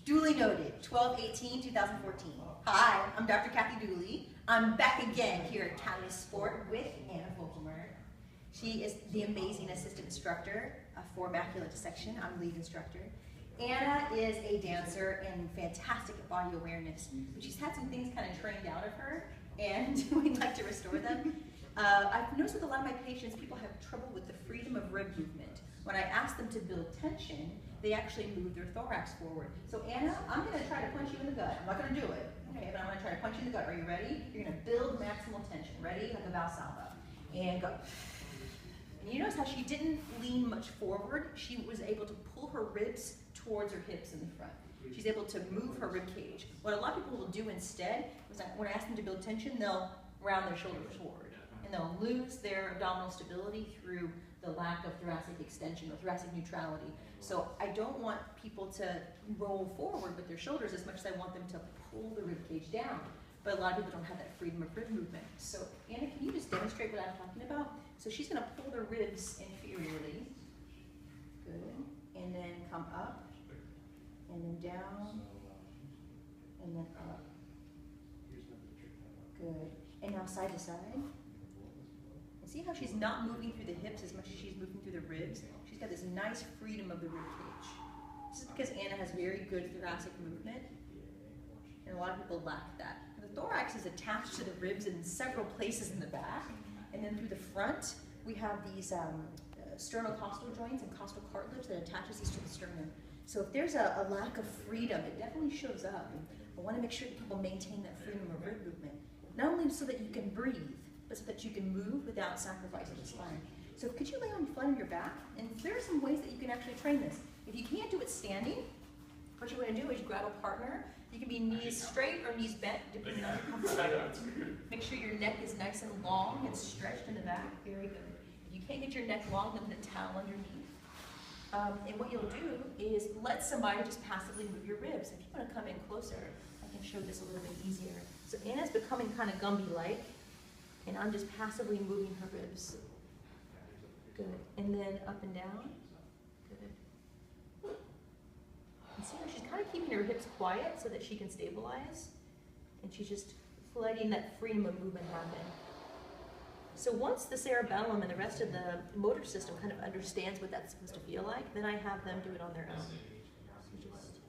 Duly noted, 12/18/2014. Hi, I'm Dr. Kathy Dooley. I'm back again here at Catalyst Sport with Anna Volkemer. She is the amazing assistant instructor for macular dissection. I'm lead instructor. Anna is a dancer and fantastic at body awareness. She's had some things kind of trained out of her, and we'd like to restore them. I've noticed with a lot of my patients, people have trouble with the freedom of rib movement. When I ask them to build tension, they actually move their thorax forward. So Anna, I'm going to try to punch you in the gut. I'm not going to do it, okay, but I'm going to try to punch you in the gut. Are you ready? You're going to build maximal tension. Ready? Like a Valsalva. And go. And you notice how she didn't lean much forward. She was able to pull her ribs towards her hips in the front. She's able to move her rib cage. What a lot of people will do instead is that when I ask them to build tension, they'll round their shoulders forward. And they'll lose their abdominal stability through the lack of thoracic extension or thoracic neutrality. So I don't want people to roll forward with their shoulders as much as I want them to pull the rib cage down. But a lot of people don't have that freedom of rib movement. So Anna, can you just demonstrate what I'm talking about? So she's going to pull the ribs inferiorly. Good. And then come up. And then down. And then up. Good. And now side to side. And see how she's not moving through the hips as much as she's moving through the ribs? She's got this nice freedom of the rib cage. This is because Anna has very good thoracic movement. And a lot of people lack that. The thorax is attached to the ribs in several places in the back. And then through the front, we have these sternocostal joints and costal cartilage that attaches these to the sternum. So if there's a lack of freedom, it definitely shows up. I want to make sure that people maintain that freedom of rib movement. Not only so that you can breathe, but so that you can move without sacrificing the spine. So could you lay on flat on your back? And there are some ways that you can actually train this. If you can't do it standing, what you're going to do is grab a partner. You can be knees straight or knees bent, depending on your comfort. Make sure your neck is nice and long and stretched in the back. Very good. If you can't get your neck long, then put a towel underneath. And what you'll do is let somebody just passively move your ribs. If you want to come in closer, I can show this a little bit easier. So Anna's becoming kind of Gumby-like, and I'm just passively moving her ribs. Good. And then up and down. Good. And see how she's kind of keeping her hips quiet so that she can stabilize. And she's just letting that freedom of movement happen. So once the cerebellum and the rest of the motor system kind of understands what that's supposed to feel like, then I have them do it on their own. So just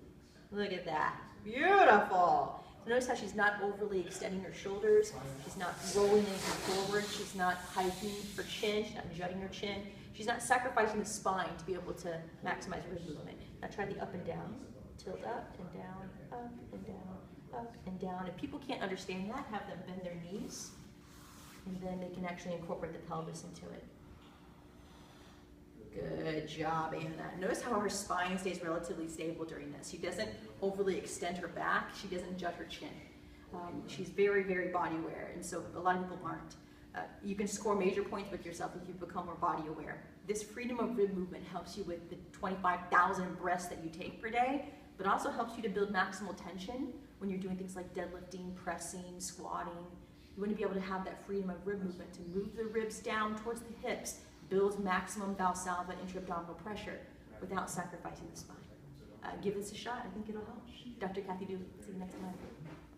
look at that. Beautiful. So notice how she's not overly extending her shoulders. She's not rolling anything forward. She's not hiking her chin. She's not jutting her chin. She's not sacrificing the spine to be able to maximize rib movement. Now try the up and down. Tilt up and down, up and down, up and down. If people can't understand that, have them bend their knees, and then they can actually incorporate the pelvis into it. Good job, Anna. Notice how her spine stays relatively stable during this. She doesn't overly extend her back. She doesn't jut her chin. She's very, very body aware, and so a lot of people aren't. You can score major points with yourself if you become more body aware. This freedom of rib movement helps you with the 25,000 breaths that you take per day, but also helps you to build maximal tension when you're doing things like deadlifting, pressing, squatting. You want to be able to have that freedom of rib movement to move the ribs down towards the hips, build maximum Valsalva intra-abdominal pressure without sacrificing the spine. Give this a shot. I think it'll help. Dr. Kathy Dooley. See you next time.